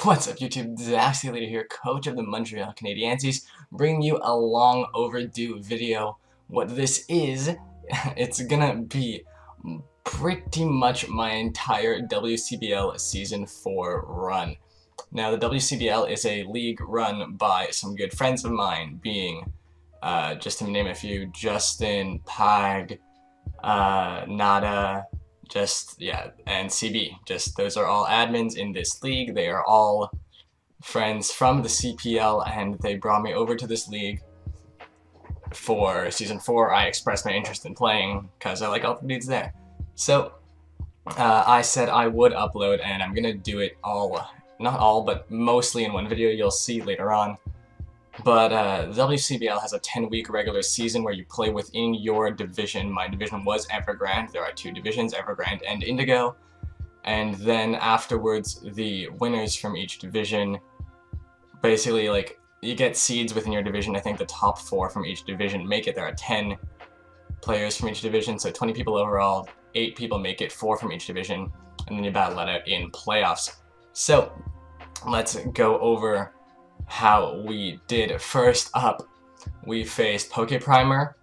What's up, YouTube? Zach Leader here, coach of the Montreal Canadiancies, bringing you a long overdue video. What this is, it's gonna be pretty much my entire WCBL Season 4 run. Now, the WCBL is a league run by some good friends of mine, being, just to name a few, Justin, Pag, Nada, and CB. Those are all admins in this league. They are all friends from the CPL, and they brought me over to this league for Season 4. I expressed my interest in playing because I like all the dudes there. So I said I would upload, and I'm gonna do it all, not all, but mostly in one video. You'll see later on. But the WCBL has a 10-week regular season where you play within your division. My division was Evergrande. There are two divisions, Evergrande and Indigo. And then afterwards, the winners from each division, basically, like, you get seeds within your division. I think the top 4 from each division make it. There are 10 players from each division, so 20 people overall. 8 people make it, 4 from each division, and then you battle it out in playoffs. So let's go over how we did. First up, we faced Poke Primer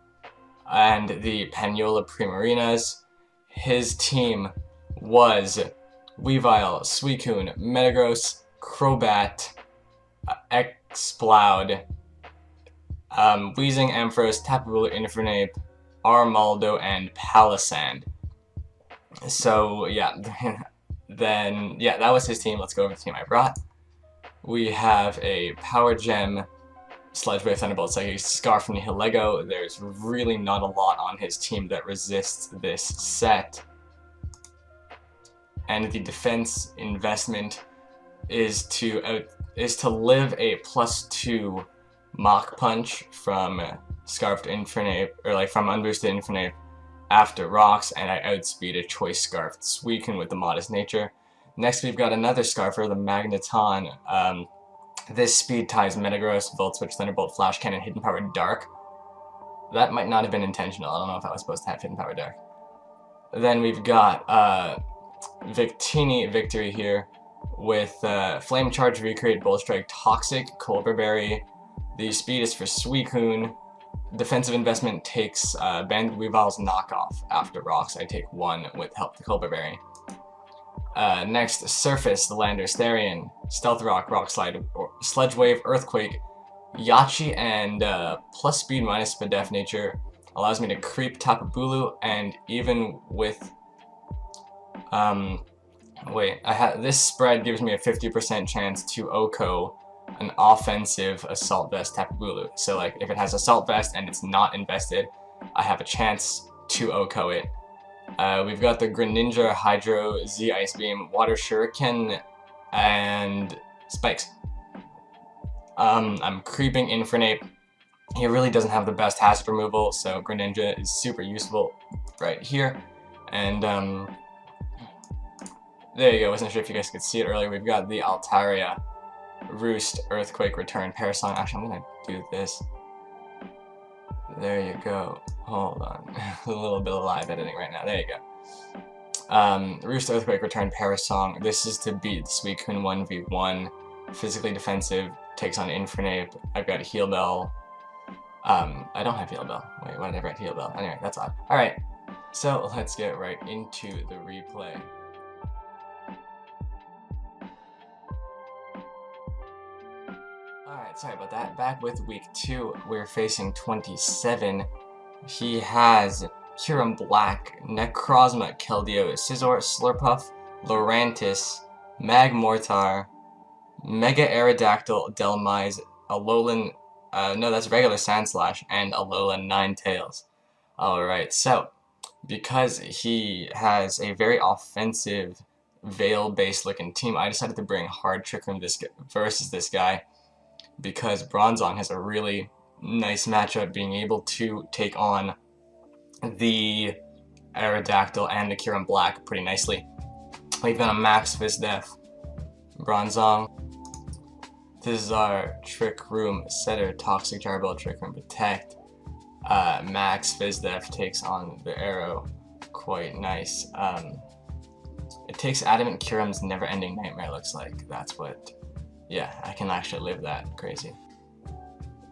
and the Panola Primarinas. His team was Weavile, Suicune, Metagross, Crobat, Exploud, Weezing, Ampharos, Tapu Bulu, Infernape, Armaldo, and Palisand. So yeah, then yeah, that was his team. Let's go over the team I brought. We have a Power Gem, Sludge Wave, Thunderbolt, Psychic, Scarf, and Nihilego. There's really not a lot on his team that resists this set. And the defense investment is to live a +2 Mach Punch from Scarfed Infernape, or like from Unboosted Infernape after Rocks, and I outspeed a Choice Scarfed Suicune with the Modest Nature. Next, we've got another Scarfer, the Magneton. This speed ties Metagross, Volt Switch, Thunderbolt, Flash Cannon, Hidden Power, Dark. That might not have been intentional. I don't know if I was supposed to have Hidden Power, Dark. Then we've got Victini Victory here with Flame Charge, Recreate, Bull Strike, Toxic, Colbur Berry. The speed is for Suicune. Defensive investment takes Banded Weavile's Knockoff after Rocks. I take 1 with Help the Colbur Berry. Next, Surface, the Landorstarian, Stealth Rock, Rock Slide, Sludge Wave, Earthquake, Yachi, and plus speed minus Spadef Nature allows me to creep Tapu Bulu, and even with this spread gives me a 50% chance to OHKO an offensive Assault Vest Tapu Bulu. So like if it has Assault Vest and it's not invested, I have a chance to OHKO it. We've got the Greninja, Hydro, Z Ice Beam, Water Shuriken, and Spikes. I'm creeping Infernape. He really doesn't have the best hazard removal, so Greninja is super useful right here. And there you go. Wasn't sure if you guys could see it earlier. We've got the Altaria, Roost, Earthquake, Return, Parasong. Actually, I'm gonna do this. There you go. Hold on. A little bit of live editing right now. There you go. Roost, Earthquake, Return, Parasong. This is to beat Suicune 1v1. Physically defensive. Takes on Infernape. I've got a Heal Bell. I don't have Heal Bell. Wait, why did I write Heal Bell? Anyway, that's odd. Alright. So, let's get right into the replay. Alright, sorry about that. Back with week 2, we're facing 27. He has Kyurem Black, Necrozma, Keldeo, Scizor, Slurpuff, Lurantis, Magmortar, Mega Aerodactyl, Delmise, Alolan, no, that's regular Sandslash, and Alolan Ninetales. Alright, so, because he has a very offensive Veil-based looking team, I decided to bring Hard Trick Room versus this guy, because Bronzong has a really nice matchup, being able to take on the Aerodactyl and the Kyurem Black pretty nicely. We've got a Max Fizdef Bronzong. This is our Trick Room setter, Toxic Jarbolt, Trick Room Protect. Max Fizdef takes on the Aero, quite nice. It takes Adamant Kurum's never-ending nightmare, looks like. That's what... Yeah, I can actually live that. Crazy.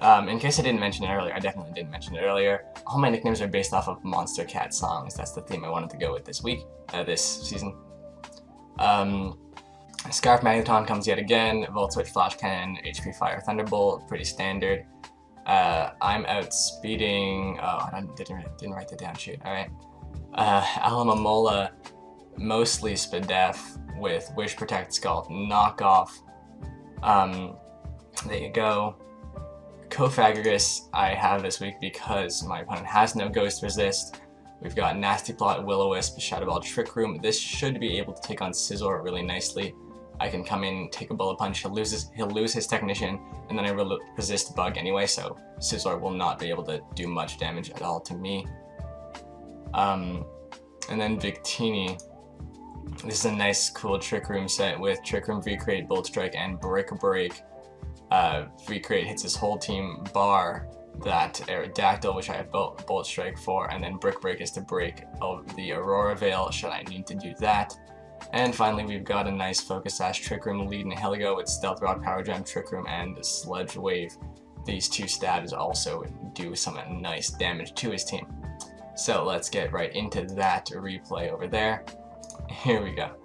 In case I didn't mention it earlier, I definitely didn't mention it earlier, all my nicknames are based off of Monster Cat songs. That's the theme I wanted to go with this week, this season. Scarf Magneton comes yet again, Volt Switch, Flash Cannon, HP Fire, Thunderbolt, pretty standard. I'm outspeeding, oh, I didn't write that down, shoot, alright. Alamamola, mostly Spadef with Wish, Protect, Scald, Knockoff. There you go. Cofagrigus I have this week because my opponent has no Ghost Resist. We've got Nasty Plot, Will-O-Wisp, Shadow Ball, Trick Room. This should be able to take on Scizor really nicely. I can come in, take a Bullet Punch, he'll lose his Technician, and then I resist Bug anyway, so Scizor will not be able to do much damage at all to me. And then Victini. This is a nice, cool Trick Room set with Trick Room, V-Crate, Bolt Strike, and Brick Break. V-Crate hits his whole team, bar that Aerodactyl, which I have Bolt Strike for, and then Brick Break is to break the Aurora Veil, should I need to do that. And finally, we've got a nice Focus Sash, Trick Room, Lead, and Heligo with Stealth Rock, Power Gem, Trick Room, and Sludge Wave. These two stabs also do some nice damage to his team. So let's get right into that replay over there. Here we go.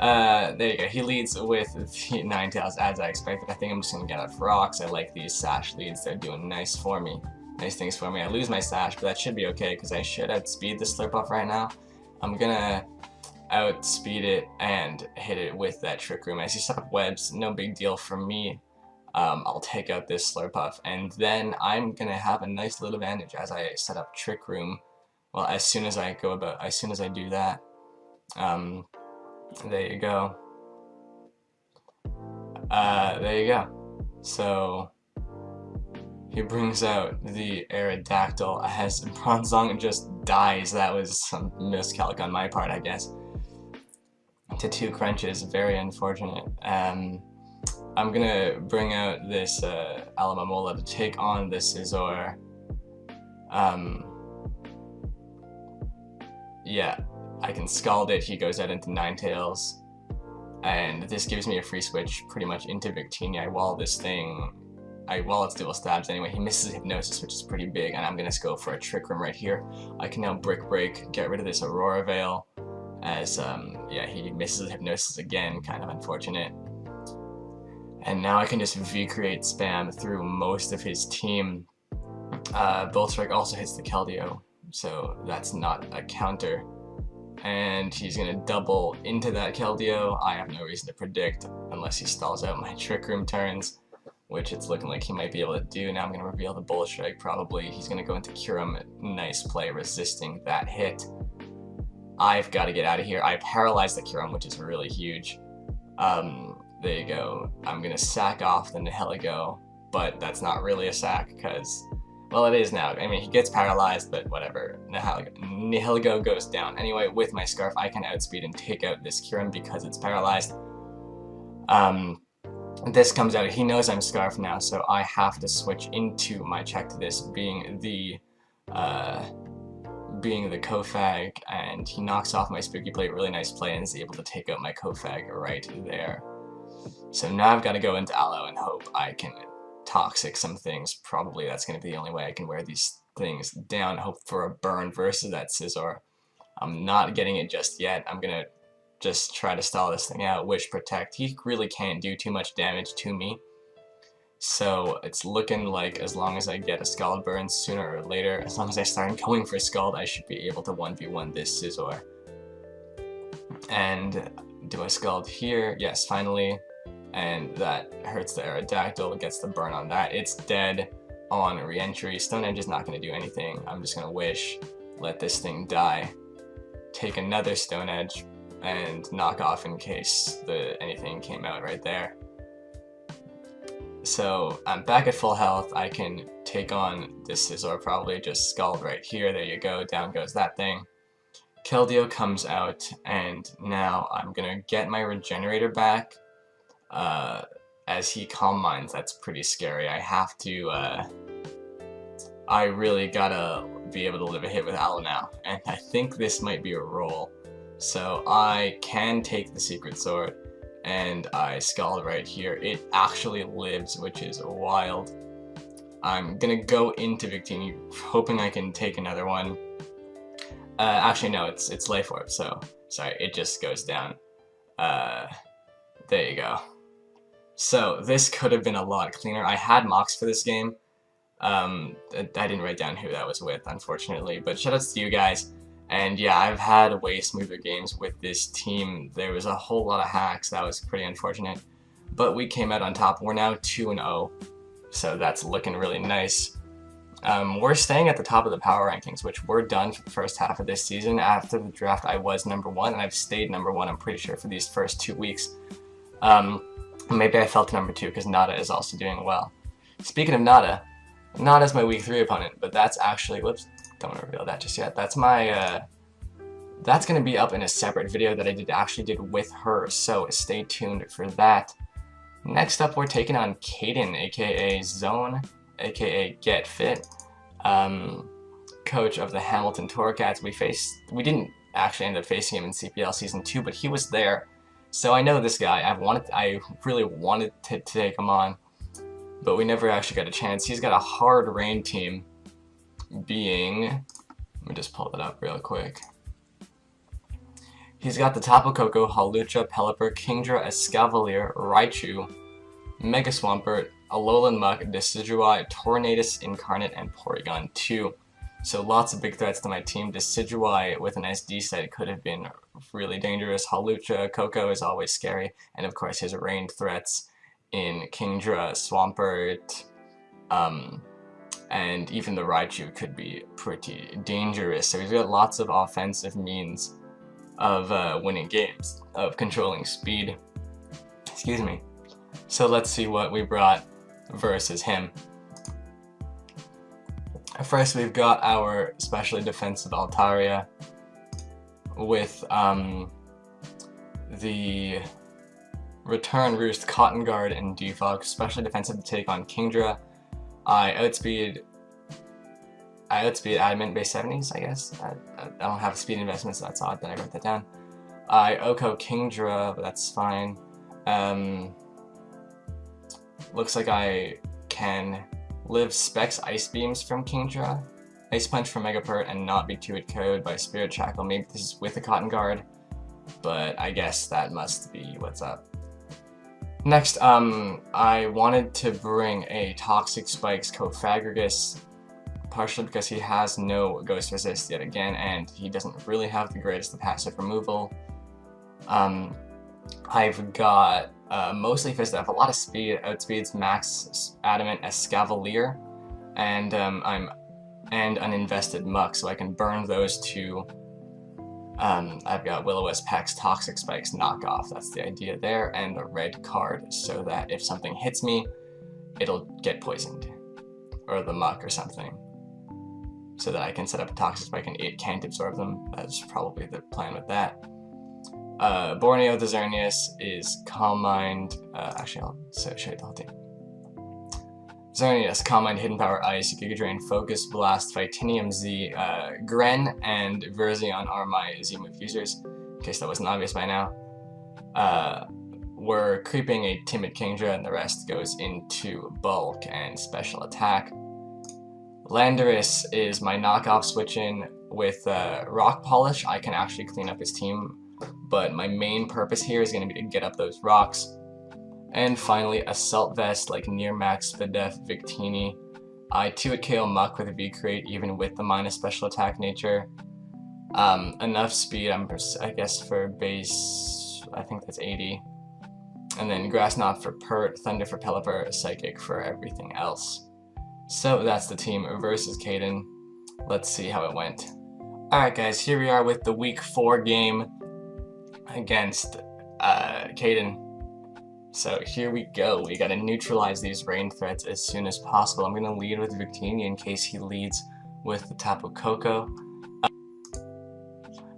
There you go. He leads with the Ninetales as I expected. I think I'm just going to get out for rocks. I like these Sash leads. They're doing nice for me. Nice things for me. I lose my Sash, but that should be okay because I should outspeed the Slurpuff right now. I'm going to outspeed it and hit it with that Trick Room. As you set up Webbs, no big deal for me. I'll take out this Slurpuff, and then I'm going to have a nice little advantage as I set up Trick Room. Well, as soon as I do that. There you go. There you go. So he brings out the Aerodactyl as Bronzong just dies. That was some miscalc on my part, I guess. To 2 crunches, very unfortunate. I'm gonna bring out this Alamamola to take on the Scizor. Yeah. I can Scald it, he goes out into Ninetales, and this gives me a free switch pretty much into Victini. I wall this thing, wall its dual stabs anyway. He misses Hypnosis, which is pretty big, and I'm going to go for a Trick Room right here. I can now Brick Break, get rid of this Aurora Veil, as, yeah, he misses Hypnosis again, kind of unfortunate. And now I can just V-Create spam through most of his team. Bolt Strike also hits the Keldeo, so that's not a counter. And he's going to double into that Keldeo. I have no reason to predict unless he stalls out my Trick Room turns, which it's looking like he might be able to do. Now I'm going to reveal the Bullet Strike probably. He's going to go into Kyurem. Nice play resisting that hit. I've got to get out of here. I paralyzed the Kyurem, which is really huge. There you go. I'm going to sack off the Nihilego, but that's not really a sack because... well, it is now. I mean, he gets paralyzed, but whatever. Nihilego goes down. Anyway, with my Scarf, I can outspeed and take out this Kyurem because it's paralyzed. This comes out. He knows I'm Scarf now, so I have to switch into my check to this, being the Kofag, and he knocks off my Spooky Plate. Really nice play, and is able to take out my Kofag right there. So now I've got to go into Aloe and hope I can Toxic some things. Probably that's going to be the only way I can wear these things down. Hope for a burn versus that Scizor. I'm not getting it just yet. I'm going to just try to stall this thing out. Wish Protect. He really can't do too much damage to me. So it's looking like as long as I get a Scald burn sooner or later, as long as I start going for Scald, I should be able to 1v1 this Scizor. And do I Scald here? Yes, finally. And that hurts the Aerodactyl, gets the burn on that. It's dead on re-entry. Stone Edge is not going to do anything. I'm just going to Wish, let this thing die, take another Stone Edge, and knock off in case anything came out right there. So I'm back at full health. I can take on this Scizor, probably just Scald right here. There you go, down goes that thing. Keldeo comes out, and now I'm going to get my Regenerator back. As he Calm Minds, that's pretty scary. I have to, I really gotta be able to live a hit with Aloe now, and I think this might be a roll. So I can take the secret sword, and I Scald right here. It actually lives, which is wild. I'm gonna go into Victini, hoping I can take another one. Actually, no, it's Life Orb, so sorry, it just goes down. There you go. So this could have been a lot cleaner. I had mocks for this game. I didn't write down who that was with, unfortunately, but shoutouts to you guys. And yeah, I've had way smoother games with this team. There was a whole lot of hacks. That was pretty unfortunate, but we came out on top. We're now 2-0, so that's looking really nice. We're staying at the top of the power rankings, which we're done for the first half of this season. After the draft, I was #1, and I've stayed #1, I'm pretty sure, for these first 2 weeks. Maybe I fell to #2 because Nada is also doing well. Speaking of Nada, Nada's my week 3 opponent, but that's actually, whoops, don't want to reveal that just yet. That's my, that's going to be up in a separate video that I actually did with her, so stay tuned for that. Next up, we're taking on Caden, aka Zone, aka Get Fit, coach of the Hamilton Torcats. We didn't actually end up facing him in CPL Season 2, but he was there, so I know this guy. I really wanted to take him on, but we never actually got a chance. He's got a hard rain team, being, let me just pull that up real quick. He's got the Tapu Koko, Hawlucha, Pelipper, Kingdra, Escavalier, Raichu, Mega Swampert, Alolan Muck, Decidueye, Tornadus Incarnate, and Porygon 2. So lots of big threats to my team. Decidueye with an SD set could have been really dangerous. Hawlucha, Koko is always scary, and of course his ranged threats in Kingdra, Swampert, and even the Raichu could be pretty dangerous. So he's got lots of offensive means of winning games, of controlling speed. Excuse me. So let's see what we brought versus him. First, we've got our specially defensive Altaria with the Return Roost, Cotton Guard, and Defog, specially defensive to take on Kingdra. I outspeed Adamant base 70s, I guess. I don't have speed investments, so that's odd that I wrote that down. I Oko Kingdra, but that's fine. Looks like I can live Specs Ice Beams from Kingdra, Ice Punch from Megapert, and not be 2-hit KO'd by Spirit Shackle. Maybe this is with a Cotton Guard, but I guess that must be what's up. Next, I wanted to bring a Toxic Spikes Cofagrigus, partially because he has no Ghost Resist yet again, and he doesn't really have the greatest of passive removal. I've got mostly Fist F, a lot of speed, outspeeds Max Adamant Escavalier, and an Uninvested Muck, so I can burn those two. I've got Will-O-Wisp, Pex, Toxic Spikes, Knockoff, that's the idea there, and a red card, so that if something hits me, it'll get poisoned, or the Muck or something, so that I can set up a Toxic Spike and it can't absorb them. That's probably the plan with that. Borneo the Xerneas is Calm Mind, actually I'll show you the whole team. Xerneas, Calm Mind, Hidden Power, Ice, Giga Drain, Focus Blast, Titanium Z, Gren, and Verzion are my Z-move users, in case that wasn't obvious by now. We're creeping a Timid Kingdra, and the rest goes into Bulk and Special Attack. Landorus is my knockoff switch-in with Rock Polish. I can actually clean up his team, but my main purpose here is going to be to get up those rocks. And finally, Assault Vest, like Near Max, Fidef, Victini. I 2-hit KO Muck with a V-Crate, even with the minus special attack nature. Enough speed, I guess, for base, I think that's 80. And then Grass Knot for Pert, Thunder for Pelipper, Psychic for everything else. So that's the team versus Caden. Let's see how it went. Alright guys, here we are with the week 4 game against Caden. So here we go. We gotta neutralize these rain threats as soon as possible. I'm gonna lead with Victini in case he leads with the Tapu Koko.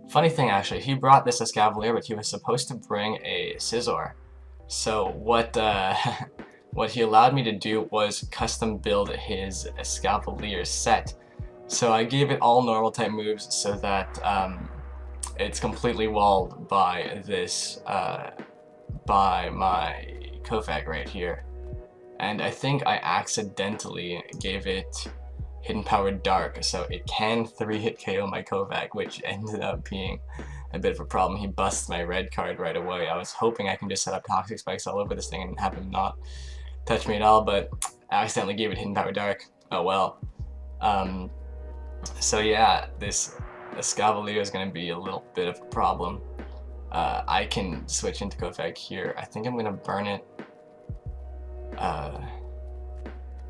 Funny thing actually, he brought this Escavalier, but he was supposed to bring a Scizor. So what what he allowed me to do was custom build his Escavalier set. So I gave it all normal type moves so that it's completely walled by this, by my Kovac right here. And I think I accidentally gave it Hidden Power Dark, so it can 3-hit KO my Kovac, which ended up being a bit of a problem. He busts my red card right away. I was hoping I can just set up Toxic Spikes all over this thing and have him not touch me at all, but I accidentally gave it Hidden Power Dark. Oh well. So yeah, this Escavalier is going to be a little bit of a problem. I can switch into Kovac here. I think I'm going to burn it.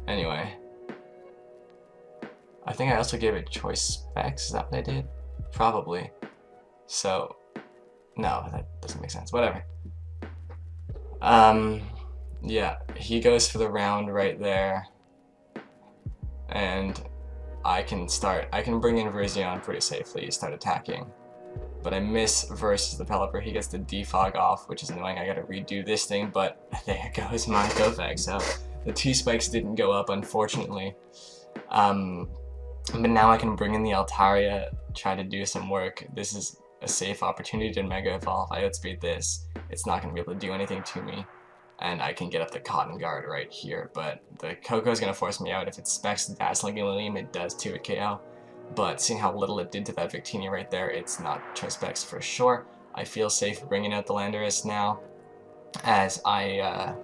Anyway. I think I also gave it Choice Specs. Is that what I did? Probably. So, no, that doesn't make sense. Whatever. Yeah, he goes for the round right there. And I can bring in Verzion pretty safely, start attacking. But I miss versus the Pelipper. He gets the defog off, which is annoying. I gotta redo this thing, but there goes my Kovac. So the 2 spikes didn't go up, unfortunately. But now I can bring in the Altaria, try to do some work. This is a safe opportunity to Mega Evolve. I outspeed this. It's not going to be able to do anything to me. And I can get up the Cotton Guard right here. But the Coco is going to force me out. If it specs Dazzling Gleam, it does 2-hit KO. But seeing how little it did to that Victini right there, it's not Choice Specs for sure. I feel safe bringing out the Landorus now, as I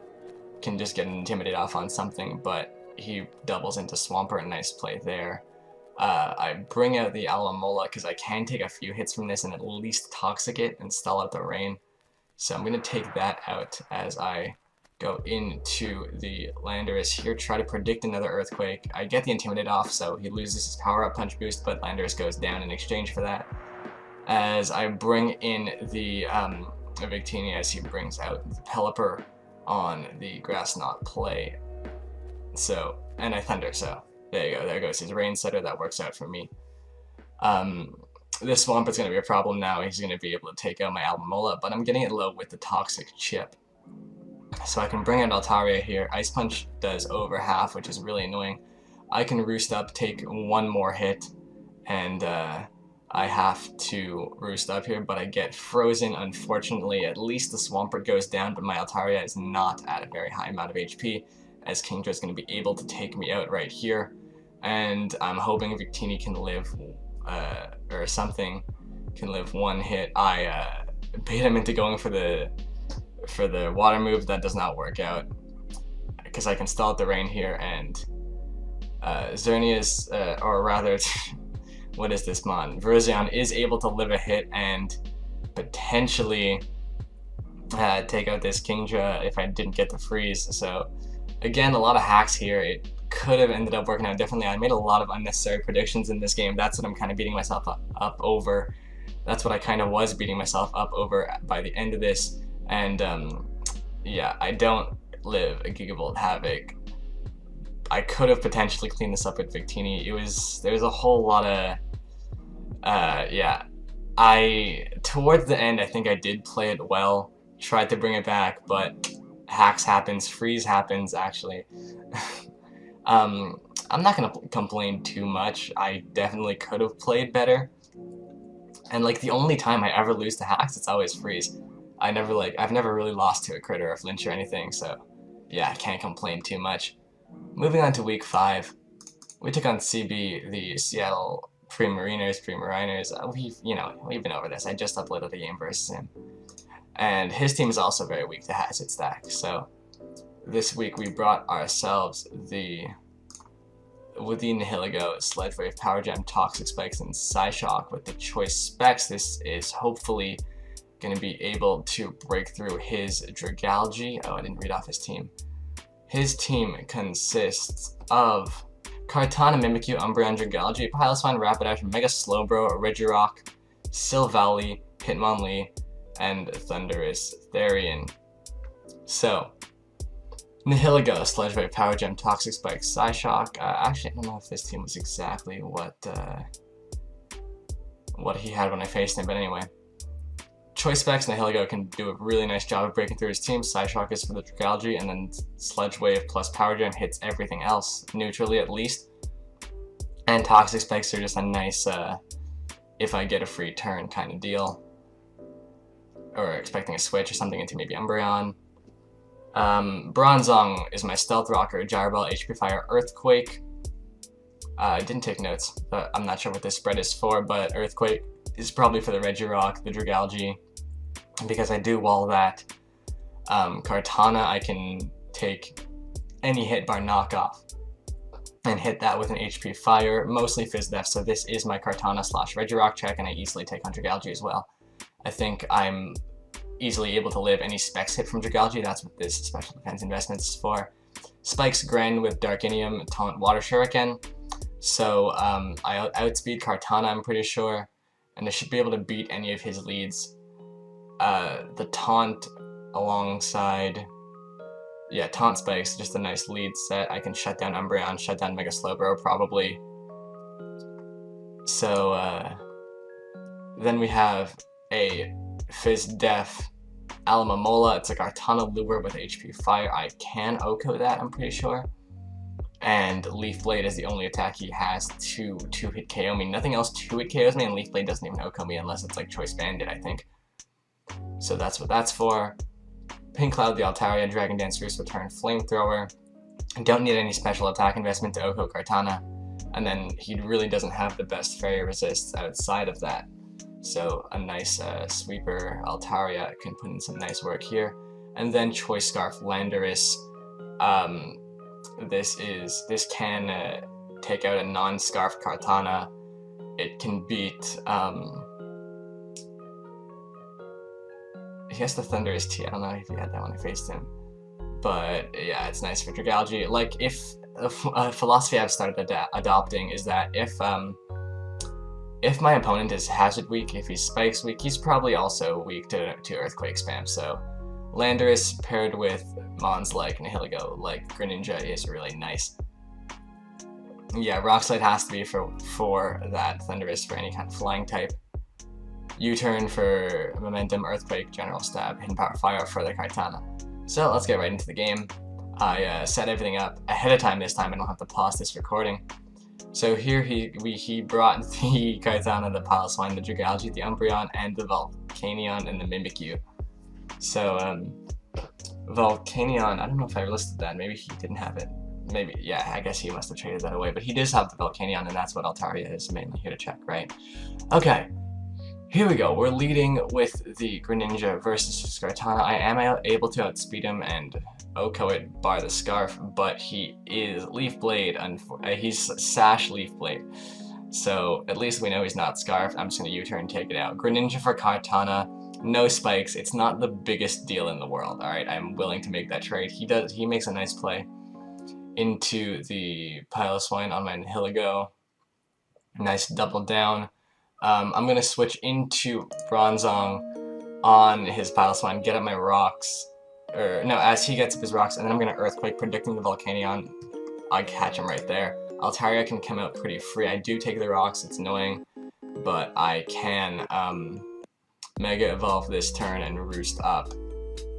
can just get an Intimidate off on something, but he doubles into Swampert. Nice play there. I bring out the Alamola because I can take a few hits from this and at least Toxic it and stall out the rain. So I'm going to take that out as I go into the Landorus here, try to predict another Earthquake. I get the Intimidate off, so he loses his power-up punch boost, but Landorus goes down in exchange for that. As I bring in the Victini as he brings out the Pelipper on the Grass Knot play. So, and I Thunder, so there you go, there goes his Rain Setter, that works out for me. This Swampert's going to be a problem now. He's going to be able to take out my Albemola, but I'm getting it low with the Toxic Chip. So I can bring out Altaria here. Ice Punch does over half, which is really annoying. I can Roost Up, take one more hit, and I have to Roost Up here, but I get frozen. Unfortunately, at least the Swampert goes down, but my Altaria is not at a very high amount of HP, as Kingdra is going to be able to take me out right here. And I'm hoping Victini can live, or something, can live one hit. I bait him into going for the water move. That does not work out, because I can stall out the rain here, and Xerneas, or rather, what is this mon? Verzion is able to live a hit and potentially take out this Kingdra if I didn't get the freeze. So again, a lot of hacks here. It could have ended up working out differently. I made a lot of unnecessary predictions in this game. That's what I'm kind of beating myself up over. That's what I kind of was beating myself up over by the end of this. And yeah, I don't live a Gigavolt Havoc. I could have potentially cleaned this up with Victini. There's a whole lot of yeah. Towards the end, I think I did play it well, tried to bring it back, but hacks happens, freeze happens actually. I'm not gonna complain too much. I definitely could have played better, and like the only time I ever lose to hacks, it's always freeze. I've never really lost to a crit or a flinch or anything, so yeah, I can't complain too much. Moving on to week 5, we took on CB, the Seattle Pre-Mariners. We've been over this. I just uploaded a game versus him, and his team is also very weak to Hazard Stack. So this week we brought ourselves with the Nihilego, Sledge Wave, Power Gem, Toxic Spikes, and Psyshock with the Choice Specs. This is hopefully going to be able to break through his Dragalge. Oh, I didn't read off his team. His team consists of Kartana, Mimikyu, Umbreon, Dragalge, Piloswine, Rapidash, Mega Slowbro, Regirock, Silvally, Hitmonlee, and Thundurus Therian. So, Nihilego, Sledge Wave, Power Gem, Toxic Spike, Psyshock. Actually, I don't know if this team was exactly what he had when I faced him, but anyway. Choice Specs, Nihilego can do a really nice job of breaking through his team. Psyshock is for the Dragalge, and then Sledge Wave plus Power Gem hits everything else, neutrally at least. And Toxic Spikes are just a nice if I get a free turn kind of deal, or expecting a switch or something into maybe Umbreon. Bronzong is my Stealth Rocker, Gyro Ball, HP Fire, Earthquake. I didn't take notes, but I'm not sure what this spread is for, but Earthquake is probably for the Regirock, the Dragalge, because I do wall that. Kartana, I can take any hit bar knockoff and hit that with an HP Fire, mostly Fizz Def, so this is my Kartana / Regirock check, and I easily take on Dragalge as well. I think I'm easily able to live any Specs hit from Dragalge. That's what this Special Defense Investment is for. Spikes Gren with Darkinium, Taunt Water Shuriken. So I outspeed Kartana, I'm pretty sure, and I should be able to beat any of his leads. The Taunt alongside... Yeah, Taunt Spikes, just a nice lead set. I can shut down Umbreon, shut down Mega Slowbro, probably. So, then we have a Fizz Def Alamamola. It's a Kartana Lure with HP Fire. I can OHKO that, I'm pretty sure. And Leaf Blade is the only attack he has to 2-hit KO me. Nothing else 2-hit KOs me, and Leaf Blade doesn't even OHKO me unless it's like Choice Bandit, I think. So that's what that's for. Pink Cloud, the Altaria, Dragon Dance, Roost Return, Flamethrower. I don't need any special attack investment to OHKO Kartana. And then he really doesn't have the best Fairy Resists outside of that. So a nice Sweeper Altaria can put in some nice work here. And then Choice Scarf Landorus. This can take out a non-Scarf Kartana. It can beat... He has the Thunderous T. I don't know if he had that when I faced him. But yeah, it's nice for Dragalge. Like, if a philosophy I've started adopting is that if my opponent is Hazard weak, if he's Spikes weak, he's probably also weak to Earthquake spam. So Landorus paired with mons like Nihilego, like Greninja, is really nice. Yeah, Rock Slide has to be for that Thunderous for any kind of flying type. U-turn for Momentum, Earthquake, General Stab, Hidden Power Fire for the Kartana. So let's get right into the game. I set everything up ahead of time this time. I don't have to pause this recording. So here he brought the Kartana, the Piloswine, the Dragalge, the Umbreon, and the Volcanion and the Mimikyu. So Volcanion, I don't know if I listed that. Maybe he didn't have it. Maybe, yeah, I guess he must have traded that away. But he does have the Volcanion, and that's what Altaria is mainly here to check, right? Okay. Here we go, we're leading with the Greninja versus Kartana. I am able to outspeed him and OHKO it, bar the Scarf, but he is Leaf Blade, he's Sash Leaf Blade. So at least we know he's not Scarfed. I'm just going to U-turn and take it out. Greninja for Kartana, no Spikes, it's not the biggest deal in the world, alright? I'm willing to make that trade. He makes a nice play into the Piloswine on my Nihilego. Nice double down. I'm going to switch into Bronzong on his Piloswine, get up my rocks, or no, as he gets up his rocks, and then I'm going to Earthquake, predicting the Volcanion. I catch him right there. Altaria can come out pretty free. I do take the rocks, it's annoying, but I can Mega Evolve this turn and Roost up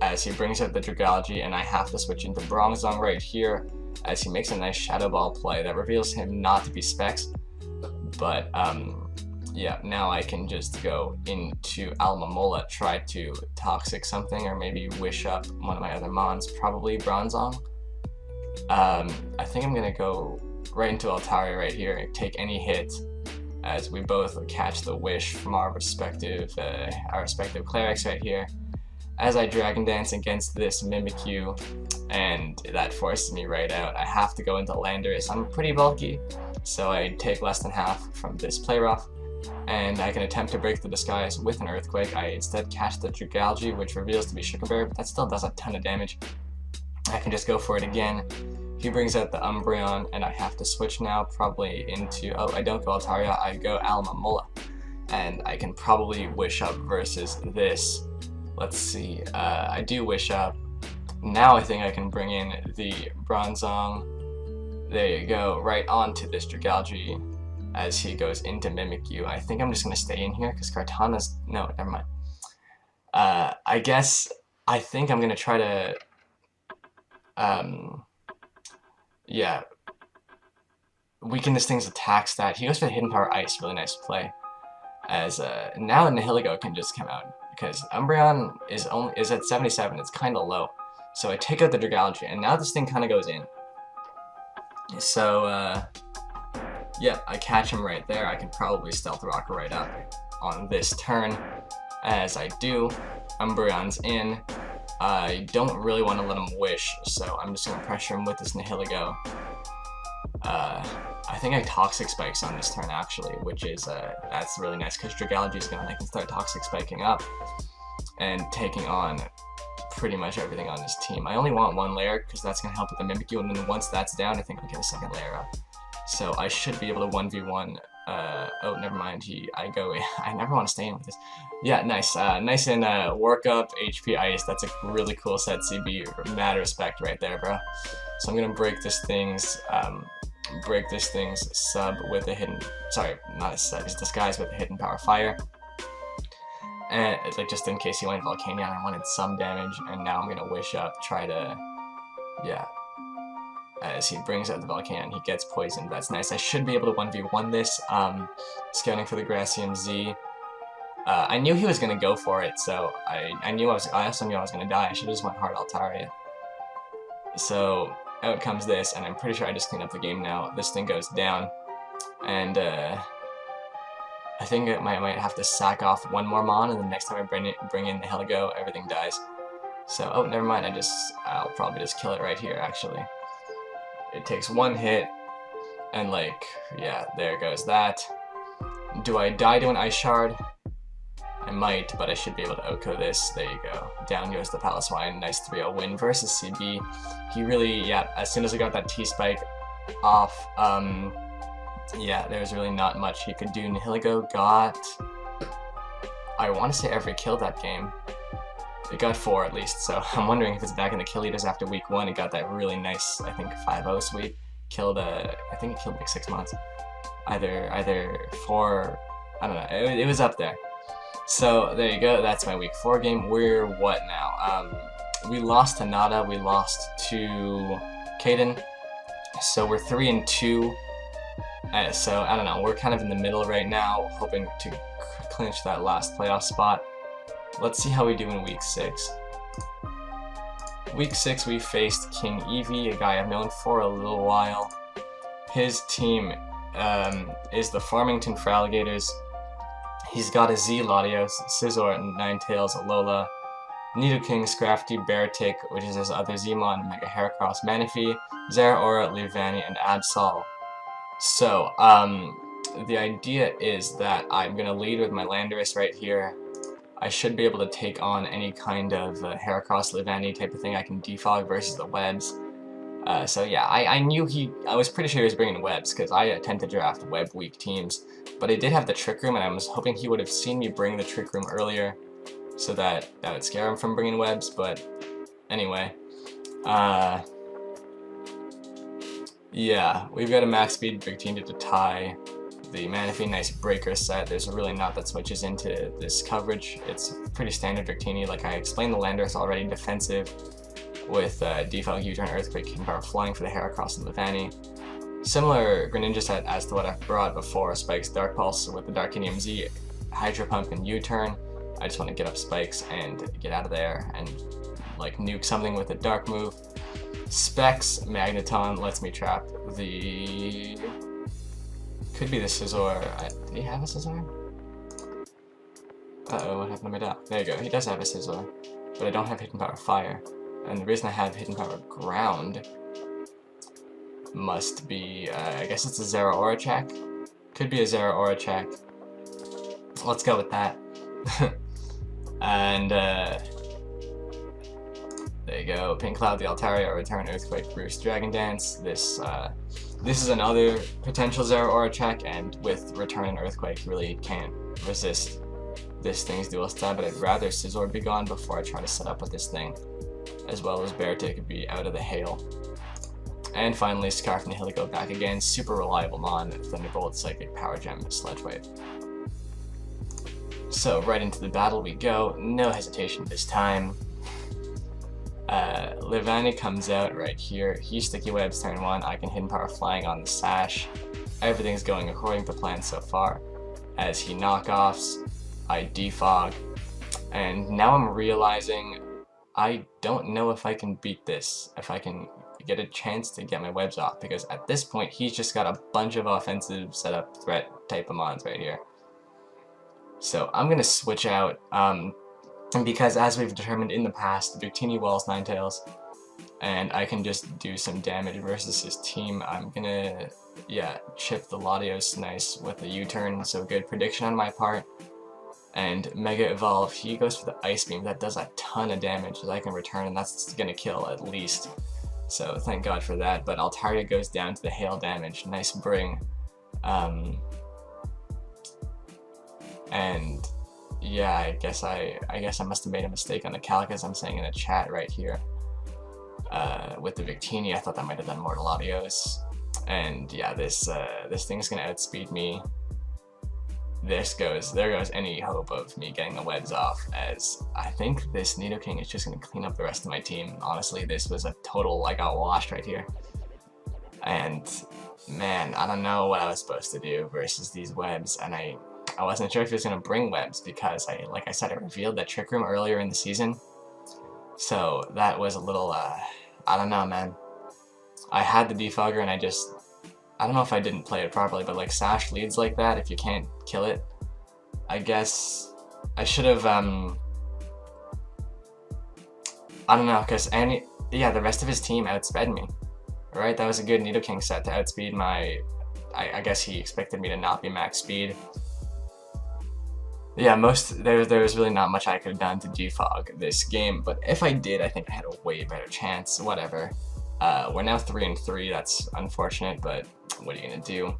as he brings out the Dragalge, and I have to switch into Bronzong right here as he makes a nice Shadow Ball play that reveals him not to be Specs, but yeah, now I can just go into Alamamola, try to Toxic something, or maybe wish up one of my other mons, probably Bronzong. I think I'm gonna go right into Altaria right here and take any hit as we both catch the wish from our respective clerics right here. As I Dragon Dance against this Mimikyu, and that forces me right out. I have to go into Landorus. I'm pretty bulky, so I take less than half from this play rough. And I can attempt to break the disguise with an Earthquake. I instead catch the Dragalge, which reveals to be Sugar Bear, but that still does a ton of damage. I can just go for it again. He brings out the Umbreon, and I have to switch now, probably into... Oh, I don't go Altaria, I go Alamamola. And I can probably Wish Up versus this. Let's see, I do Wish Up. Now I think I can bring in the Bronzong. There you go, right onto this Dragalge as he goes into Mimikyu. I think I'm just going to stay in here because Kartana's... No, never mind. I think I'm going to try to... yeah. Weaken this thing's attack stat. He goes for the Hidden Power Ice, really nice play. as now Nihilego can just come out, because Umbreon is at 77, it's kind of low. So I take out the Dragalge, and now this thing kind of goes in. So, yeah, I catch him right there. I can probably Stealth Rock right up on this turn. As I do, Umbreon's in. I don't really want to let him wish, so I'm just going to pressure him with this Nihilego. I think I Toxic Spikes on this turn, actually, which is, that's really nice, because Dragalge is going to start Toxic Spiking up and taking on pretty much everything on this team. I only want one layer, because that's going to help with the Mimikyu, and then once that's down, I think I'll get a second layer up. So I should be able to 1v1, oh, never mind, I never want to stay in with this. Yeah, nice, nice and, work up, HP Ice, that's a really cool set, CB, mad respect right there, bro. So I'm going to break this thing's sub with a hidden, sorry, not a sub, it's disguised with a hidden power fire. And it's like, just in case he went Volcanion, I wanted some damage, and now I'm going to wish up, try to, yeah. As he brings out the Volcanion, he gets poisoned. That's nice. I should be able to 1v1 this. Scouting for the Gracium Z. I knew he was going to go for it, so I also knew I was going to die. I should have just went hard Altaria. So out comes this, and I'm pretty sure I just cleaned up the game now. This thing goes down, and I think I might have to sack off one more Mon, and the next time I bring in the Heligo, everything dies. So, oh, never mind. I'll probably just kill it right here, actually. It takes one hit, and like, yeah, there goes that. Do I die to an Ice Shard? I might, but I should be able to outco this. There you go. Down goes the Paliswine. Nice 3-0 win versus CB. He really, yeah, as soon as I got that T-Spike off, yeah, there's really not much he could do. Nihilego got, I want to say every kill that game. It got 4 at least, so I'm wondering if it's back in the kill leaders after week 1. It got that really nice, I think, 5-0 sweep. Killed, I think it killed like 6 months. Either 4, I don't know, it was up there. So there you go, that's my week 4 game. We're what now? We lost to Nada, we lost to Kaden, so we're 3-2. So I don't know, we're kind of in the middle right now, hoping to clinch that last playoff spot. Let's see how we do in week 6. Week 6 we faced King Eevee, a guy I've known for a little while. His team is the Farmington Fralligators. He's got a Z Latios, Scizor, Ninetales, Alola, Nidoking, Scrafty, Beartick, which is his other Zmon, Mega Heracross, Manaphy, Zeraora, Lavina, and Absol. So, the idea is that I'm going to lead with my Landorus right here. I should be able to take on any kind of Heracross, Lavina type of thing I can defog versus the Webbs. So yeah, I was pretty sure he was bringing Webbs, because I tend to draft Webb weak teams. But I did have the Trick Room, and I was hoping he would have seen me bring the Trick Room earlier, so that would scare him from bringing Webbs, but anyway. Yeah, we've got a max speed Victini to tie the Manaphy. Nice breaker set. There's really not that switches into this coverage. It's pretty standard Victini. Like I explained, the Landorus already defensive with Defog, U-Turn, Earthquake, Hidden Power, Flying for the Heracross and Lavani. Similar Greninja set as to what I've brought before. Spikes, Dark Pulse with the Darkinium Z, Hydro Pump, and U-Turn. I just want to get up Spikes and get out of there and like nuke something with a Dark move. Specs, Magneton lets me trap the... could be the Scizor. Did he have a Scizor? Uh-oh, what happened to my dog? There you go, he does have a Scizor. But I don't have Hidden Power Fire. And the reason I have Hidden Power Ground must be, I guess it's a Zeraora check? Could be a Zeraora check. Let's go with that. And, there you go. Pink Cloud, the Altaria, Return, Earthquake, Roost, Dragon Dance. This is another potential Zeraora check, and with Return and Earthquake, really can't resist this thing's dual stab, but I'd rather Scizor be gone before I try to set up with this thing, as well as Beartick be out of the hail. And finally, Scarf and Nihilego back again. Super reliable Mon, Thunderbolt, Psychic, Power Gem, Sludge Wave. So right into the battle we go. No hesitation this time. Lavina comes out right here. He Sticky Webs turn 1. I can Hidden Power Flying on the Sash. Everything's going according to plan so far. as he knockoffs, I defog, and now I'm realizing I don't know if I can beat this, if I can get a chance to get my webs off, because at this point he's just got a bunch of offensive setup threat type of mons right here. So I'm gonna switch out, because as we've determined in the past, the Victini Walls Ninetales, and I can just do some damage versus his team. I'm gonna, yeah, chip the Latios nice with the U-turn, so good prediction on my part. And Mega Evolve, he goes for the Ice Beam, that does a ton of damage that I can return, and that's gonna kill at least. So thank God for that, but Altaria goes down to the hail damage, nice bring. And yeah, I guess I must have made a mistake on the calc, as I'm saying in the chat right here. With the Victini, I thought that might have done more to Latios. And yeah, this thing's gonna outspeed me. There goes any hope of me getting the webs off, as I think this Nidoking is just gonna clean up the rest of my team. Honestly, this was a total, I got washed right here. And man, I don't know what I was supposed to do versus these webs, and I wasn't sure if he was gonna bring webs, because like I said, I revealed that Trick Room earlier in the season. So that was a little, I don't know, man. I had the defogger and I don't know if I didn't play it properly, but like Sash leads like that, if you can't kill it, I guess I should have, I don't know, because the rest of his team outsped me, right? That was a good Nidoking set to outspeed my, I guess he expected me to not be max speed. Yeah, there was really not much I could have done to defog this game, but if I did, I think I had a way better chance. Whatever. We're now 3-3. That's unfortunate, but what are you gonna do?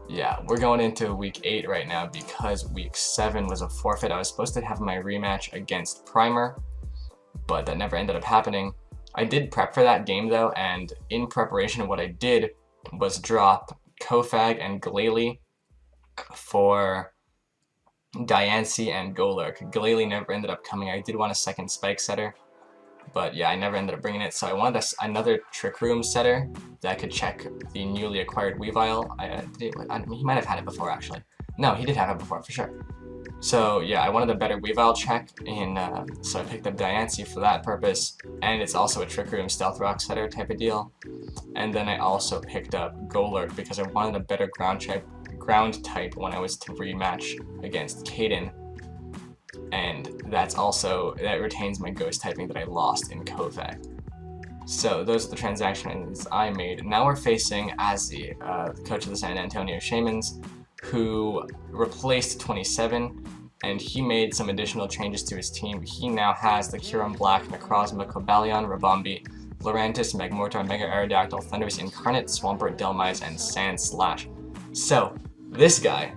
Yeah, we're going into week 8 right now because week 7 was a forfeit. I was supposed to have my rematch against Primer, but that never ended up happening. I did prep for that game though, and in preparation, what I did was drop Kofag and Glalie for Diancie and Golurk. Glalie never ended up coming. I did want a second Spike setter, but yeah, I never ended up bringing it. So I wanted another Trick Room setter that could check the newly acquired Weavile. He might have had it before, actually. No, he did have it before, for sure. So yeah, I wanted a better Weavile check, so I picked up Diancie for that purpose, and it's also a Trick Room Stealth Rock setter type of deal. And then I also picked up Golurk because I wanted a better ground type when I was to rematch against Caden, and that retains my ghost typing that I lost in Kofag. So those are the transactions I made. Now we're facing Azzy, the coach of the San Antonia Shamans, who replaced 27, and he made some additional changes to his team. He now has the Kyurem Black, Necrozma, Cobalion, Rabombi, Lurantis, Magmortar, Mega Aerodactyl, Thundurus Incarnate, Swampert, Delmise, and Sandslash. So this guy,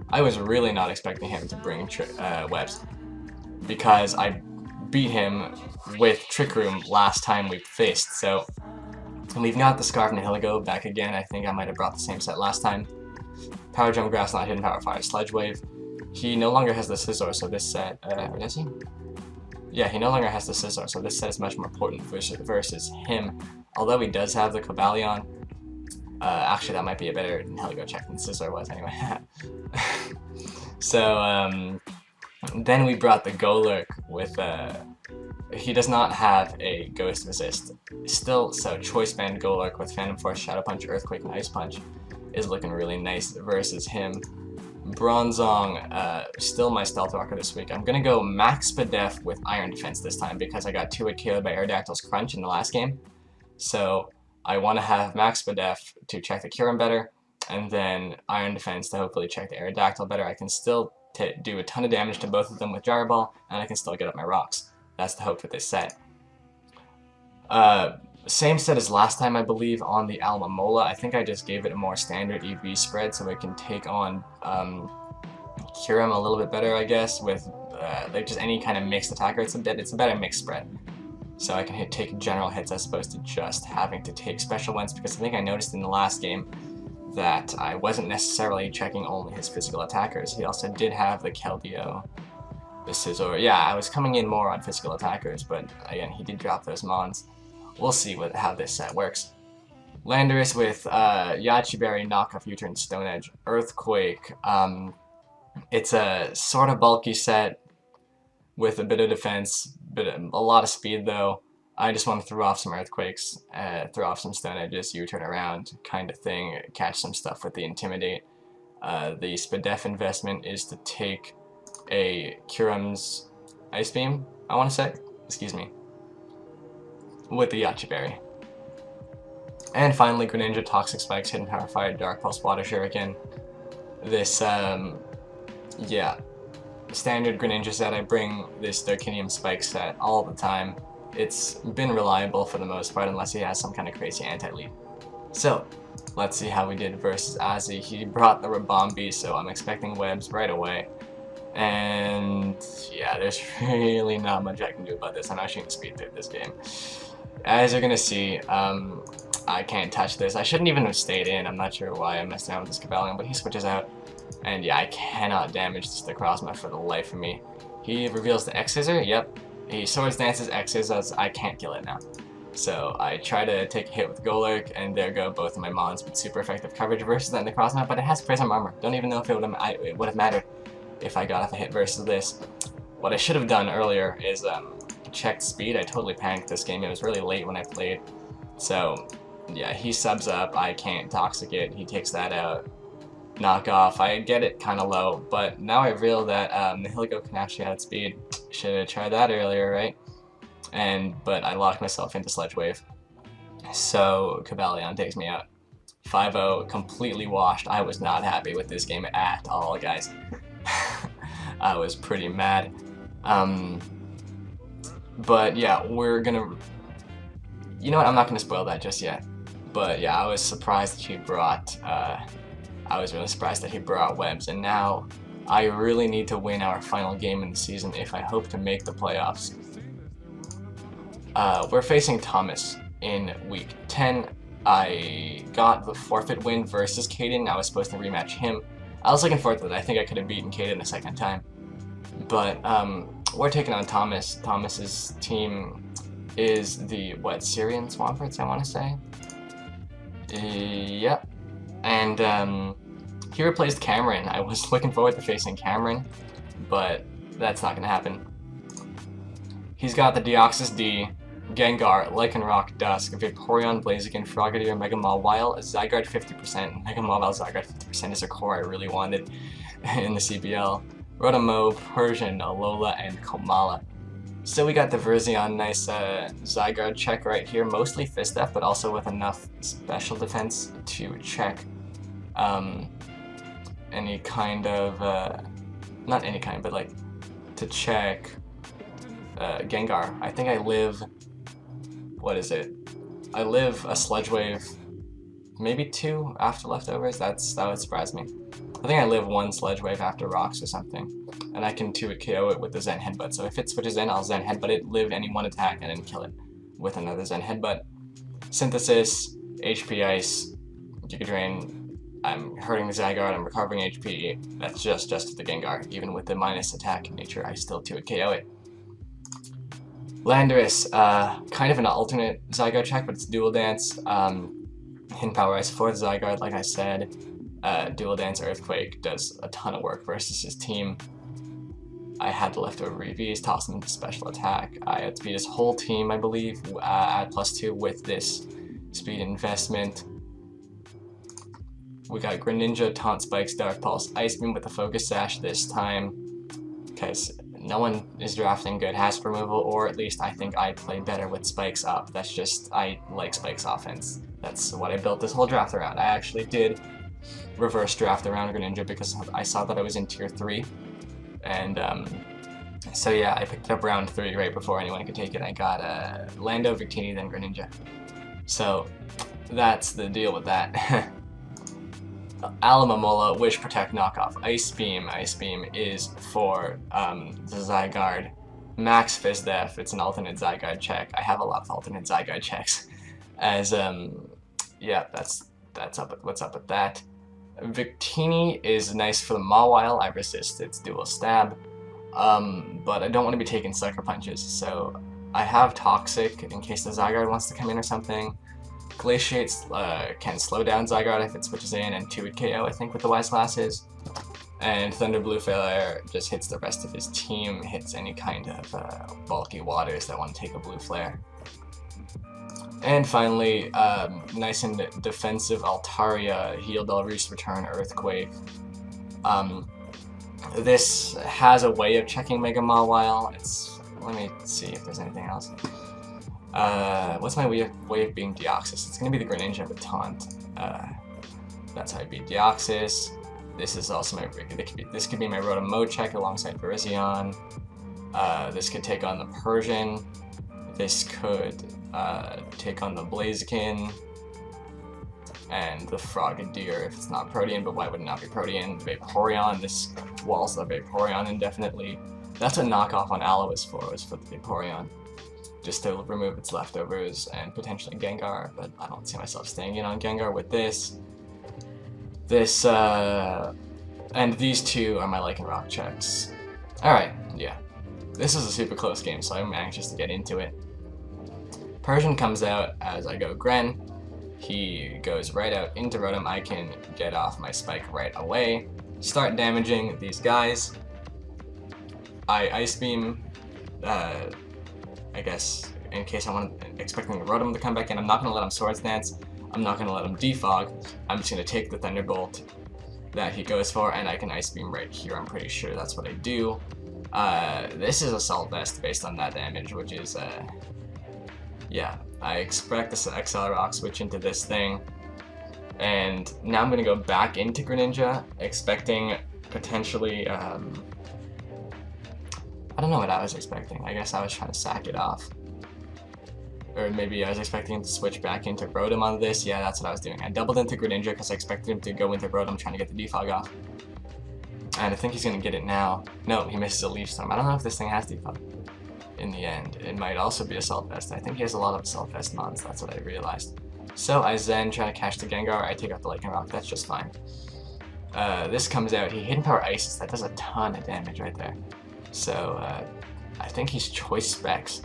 I was really not expecting him to bring webs, because I beat him with Trick Room last time we faced. So we've got the Scarf Nihilego back again. I think I might have brought the same set last time. Power Jump, Grass Knot, Hidden Power, Fire, Sludge Wave. He no longer has the Scizor, so this set, does he? Yeah, he no longer has the Scizor, so this set is much more potent versus him. Although he does have the Cobalion. Actually, that might be a better Nihilego check than Scizor was anyway. So, then we brought the Golurk with, he does not have a Ghost Resist still, so Choice Band Golurk with Phantom Force, Shadow Punch, Earthquake, and Ice Punch is looking really nice versus him. Bronzong, still my Stealth Rocker this week. I'm gonna go Max Spadef with Iron Defense this time because I got 2-hit KO'd by Aerodactyl's Crunch in the last game. So I want to have Max Spadef to check the Kyurem better, and then Iron Defense to hopefully check the Aerodactyl better. I can still do a ton of damage to both of them with Gyro Ball, and I can still get up my rocks. That's the hope with this set. Same set as last time, I believe, on the Almamola. I think I just gave it a more standard EV spread so it can take on Kyurem a little bit better, I guess, with like just any kind of mixed attacker. It's a better mixed spread. So I can take general hits as opposed to just having to take special ones, because I think I noticed in the last game that I wasn't necessarily checking only his physical attackers. He also did have the Keldeo, the Scizor. Yeah, I was coming in more on physical attackers, but again, he did drop those mons. We'll see how this set works. Landorus with Yachiberry, Knockoff, U-Turn, Stone Edge, Earthquake. It's a sort of bulky set with a bit of defense, a lot of speed though. I just want to throw off some Earthquakes, throw off some Stone Edges, U-Turn around kind of thing, catch some stuff with the Intimidate. The Spadef investment is to take a Kurum's Ice Beam, I want to say, excuse me, with the Yachiberry. And finally, Greninja, Toxic Spikes, Hidden Power Fire, Dark Pulse, Water Shuriken. This, yeah, standard Greninja set. I bring this Darkinium Spike set all the time. It's been reliable for the most part, unless he has some kind of crazy anti-lead. So, let's see how we did versus Ozzy. He brought the Rabombi, so I'm expecting Webbs right away. And yeah, there's really not much I can do about this. I'm not shooting speed through this game. As you're gonna see, I can't touch this. I shouldn't even have stayed in. I'm not sure why I messed around with this Cavalion, but he switches out. And yeah, I cannot damage this Necrozma for the life of me. He reveals the X-Scissor, yep. He Swords Dances X-Scissor, as I can't kill it now. So I try to take a hit with Golurk, and there go both of my Mons with super effective coverage versus that Necrozma, but it has Prism Armor. Don't even know if it would have mattered if I got off a hit versus this. What I should have done earlier is checked speed. I totally panicked this game. It was really late when I played. So yeah, he subs up, I can't Toxic it, he takes that out. Knockoff, I get it kind of low, but now I realize that Nihilego can actually outspeed. Should have tried that earlier, right? But I locked myself into Sledge Wave. So Cavalion takes me out. 5-0, completely washed. I was not happy with this game at all, guys. I was pretty mad. But yeah, we're gonna... You know what, I'm not gonna spoil that just yet. But yeah, I was surprised that he brought... I was really surprised that he brought Webbs, and now I really need to win our final game in the season if I hope to make the playoffs. We're facing Thomas in week 10. I got the forfeit win versus Caden. I was supposed to rematch him. I was looking forward to that. I think I could have beaten Caden a second time. But we're taking on Thomas. Thomas's team is the, Syrian Swamperts, I want to say? Yep. And he replaced Cameron. I was looking forward to facing Cameron, but that's not going to happen. He's got the Deoxys D, Gengar, Lycanroc, Dusk, Vaporeon, Blaziken, Frogadier, Mega Mawile, Zygarde 50%. Mega Mawile Zygarde 50% is a core I really wanted in the CBL. Rotomoe, Persian, Alola, and Komala. So we got the Verzion, nice Zygarde check right here, mostly Fist F, but also with enough special defense to check any kind of, not any kind, but like to check Gengar. I think I live, what is it? I live a Sludge Wave, maybe 2 after leftovers. That would surprise me. I think I live 1 Sludge Wave after rocks or something, and I can 2-hit KO it with the Zen Headbutt. So if it switches in, I'll Zen Headbutt it, live any 1 attack, and then kill it with another Zen Headbutt. Synthesis, HP Ice, Giga Drain. I'm hurting the Zygarde, I'm recovering HP. That's just the Gengar. Even with the minus attack nature, I still 2-hit KO it. Landorus, kind of an alternate Zygarde check, but it's Dual Dance. Hidden Power Ice for the Zygarde, like I said. Dual Dance Earthquake does a ton of work versus his team. I had the leftover EVs, toss them into special attack. I had to beat his whole team, I believe, at +2 with this speed investment. We got Greninja, Taunt Spikes, Dark Pulse, Ice Beam with the Focus Sash this time, because no one is drafting good Hasp removal, or at least I think I play better with Spikes up. That's just, I like Spikes offense. That's what I built this whole draft around. I actually did reverse draft around Greninja because I saw that I was in tier 3, and so yeah, I picked up round 3 right before anyone could take it. I got Lando, Victini, then Greninja. So that's the deal with that. Alamamola, Wish, Protect, Knockoff, Ice Beam. Ice Beam is for the Zygarde. Max Fizz Def, it's an alternate Zygarde check. I have a lot of alternate Zygarde checks. As yeah, that's what's up with that. Victini is nice for the Mawile. I resist its dual stab, but I don't want to be taking Sucker Punches, so I have Toxic in case the Zygarde wants to come in or something. Glaciate can slow down Zygarde if it switches in, and 2 would KO, I think, with the Wise Glasses. And Thunder Blue Flare just hits the rest of his team, hits any kind of bulky waters that want to take a Blue Flare. And finally, nice and defensive Altaria, Healed All, Return, Earthquake. This has a way of checking Mega Mawile. Let me see if there's anything else. What's my way of being Deoxys? It's gonna be the Greninja with Taunt. That's how I beat Deoxys. This is also this could be my Rotom Mode check alongside Virizion. This could take on the Persian. This could take on the Blaziken and the Frogadier if it's not Protean, but why would it not be Protean? Vaporeon, this walls the Vaporeon indefinitely. That's what knockoff on Aloe was for the Vaporeon. Just to remove its leftovers and potentially Gengar, but I don't see myself staying in on Gengar with this. And these two are my Lycanroc checks. Alright, yeah. This is a super close game, so I'm anxious to get into it. Persian comes out as I go Gren. He goes right out into Rotom. I can get off my Spike right away. Start damaging these guys. I Ice Beam, I guess, in case expecting the Rotom to come back in. I'm not going to let him Swords Dance. I'm not going to let him Defog. I'm just going to take the Thunderbolt that he goes for, and I can Ice Beam right here. I'm pretty sure that's what I do. This is Assault Vest based on that damage, which is, yeah, I expect this Accelerock switch into this thing. And now I'm going to go back into Greninja, expecting potentially, I don't know what I was expecting. I guess I was trying to sack it off. Or maybe I was expecting him to switch back into Rotom on this. Yeah, that's what I was doing. I doubled into Greninja because I expected him to go into Rotom trying to get the Defog off. And I think he's going to get it now. No, he misses a Leaf Storm. I don't know if this thing has Defog. In the end, it might also be Assault Vest. I think he has a lot of Assault Vest mons. That's what I realized. So I Zen, try to catch the Gengar. I take out the Lycanroc. That's just fine. This comes out. He Hidden Power Ices. That does a ton of damage right there. So I think he's Choice Specs.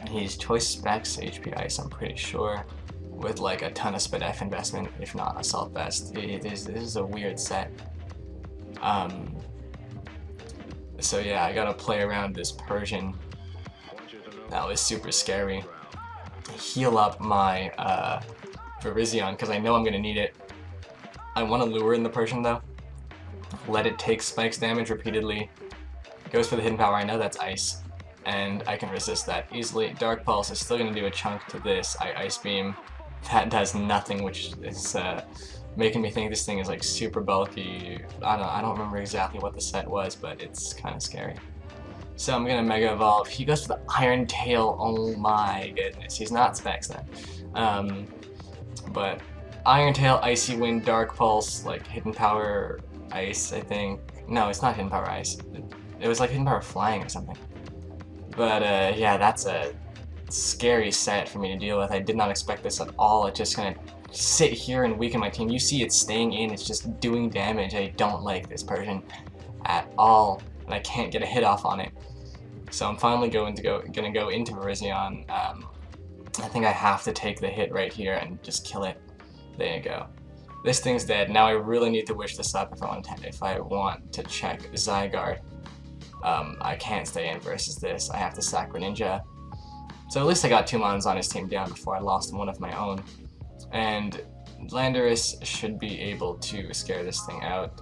He's Choice Specs HP Ice, I'm pretty sure, with like a ton of Speed F investment, if not Assault Vest. This is a weird set. So yeah, I gotta play around this Persian. That was super scary. Heal up my Virizion, because I know I'm gonna need it. I want to lure in the Persian though. Let it take Spike's damage repeatedly. Goes for the Hidden Power. I know that's Ice, and I can resist that easily. Dark Pulse is still going to do a chunk to this. I Ice Beam. That does nothing, which is making me think this thing is like super bulky. I don't remember exactly what the set was, but it's kind of scary. So I'm gonna Mega Evolve. He goes for the Iron Tail. Oh my goodness, he's not Specs then. But Iron Tail, Icy Wind, Dark Pulse, like Hidden Power Ice, I think. No, it's not Hidden Power Ice. It was like Hidden Power Flying or something. But yeah, that's a scary set for me to deal with. I did not expect this at all. It's just gonna sit here and weaken my team. You see it's staying in, it's just doing damage. I don't like this Persian at all, and I can't get a hit off on it. So I'm finally gonna go into Virizion. I think I have to take the hit right here and just kill it. There you go. This thing's dead. Now I really need to wish this up if I want to check Zygarde. I can't stay in versus this. I have to sack Greninja. So at least I got 2 mons on his team down before I lost one of my own. And Landorus should be able to scare this thing out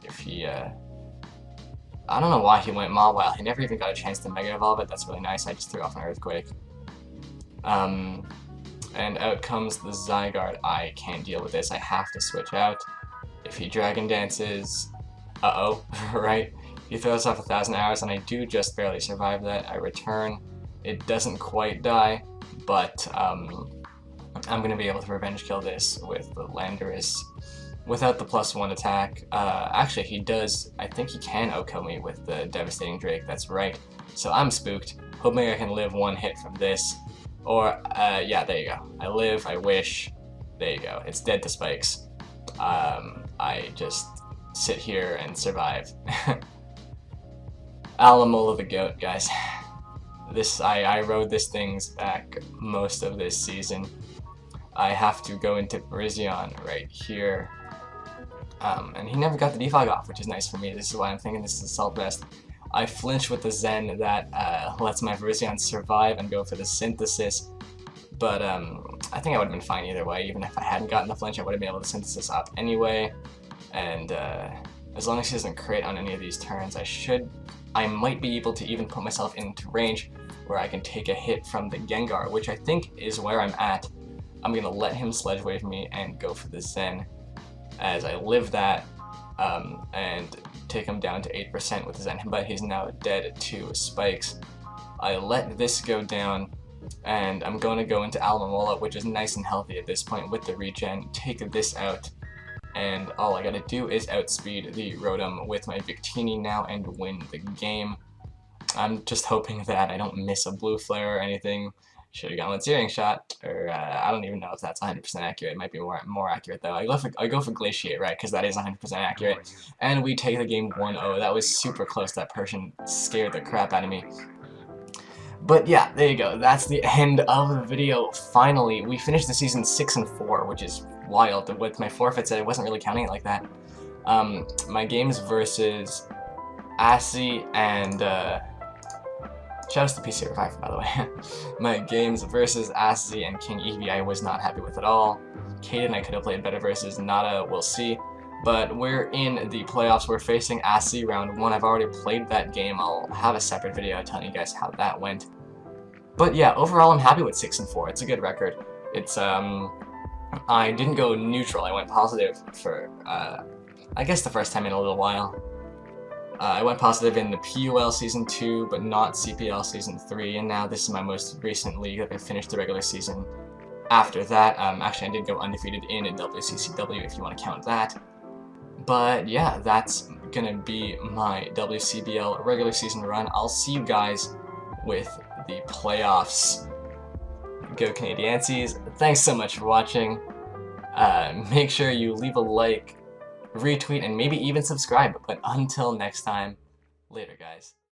if he... I don't know why he went Mawile. He never even got a chance to Mega Evolve it. That's really nice. I just threw off an Earthquake. And out comes the Zygarde. I can't deal with this. I have to switch out. If he Dragon Dances... Uh-oh, right? He throws off 1,000 arrows, and I do just barely survive that. I return. It doesn't quite die, but I'm going to be able to revenge kill this with the Landorus without the +1 attack. Actually, he does. I think he can OHKO me with the Devastating Drake. That's right. So I'm spooked, hoping I can live 1 hit from this. Or, yeah, there you go. I live, I wish. There you go. It's dead to spikes. I just sit here and survive. Alamola the goat, guys. I rode this thing's back most of this season. I have to go into Persian right here. And he never got the defog off, which is nice for me. This is why I'm thinking this is Assault Vest. I flinch with the Zen that lets my Persian survive and go for the Synthesis. But I think I would have been fine either way. Even if I hadn't gotten the flinch, I would have been able to Synthesis up anyway. And as long as he doesn't crit on any of these turns, I might be able to even put myself into range where I can take a hit from the Gengar, which I think is where I'm at. I'm going to let him Sledge Wave me and go for the Zen as I live that and take him down to 8% with the Zen, but he's now dead to Spikes. I let this go down, and I'm going to go into Alomomola, which is nice and healthy at this point with the regen, take this out, and all I gotta do is outspeed the Rotom with my Victini now and win the game. I'm just hoping that I don't miss a Blue Flare or anything. Should have gone with Searing Shot, or I don't even know if that's 100% accurate. It might be more accurate though. I go for Glaciate, right, because that is 100% accurate. And we take the game 1-0. That was super close. That Persian scared the crap out of me. But yeah, there you go. That's the end of the video. Finally, we finished the season 6-4, which is wild. With my forfeits, I wasn't really counting it like that. My games versus Assy and shouts to PC Revive, by the way. My games versus Assy and King Eevee I was not happy with at all. Kaden I could have played better versus Nada, we'll see. But we're in the playoffs. We're facing Assy round 1. I've already played that game. I'll have a separate video telling you guys how that went. But yeah, overall I'm happy with 6-4. It's a good record. It's I didn't go neutral. I went positive for I guess the first time in a little while. I went positive in the PUL Season 2, but not CPL Season 3, and now this is my most recent league that I finished the regular season. After that, actually I did go undefeated in WCCW if you want to count that. But yeah, that's gonna be my WCBL regular season run. I'll see you guys with the playoffs. Go Canadiancies. Thanks so much for watching. Make sure you leave a like, retweet, and maybe even subscribe. But until next time, later guys.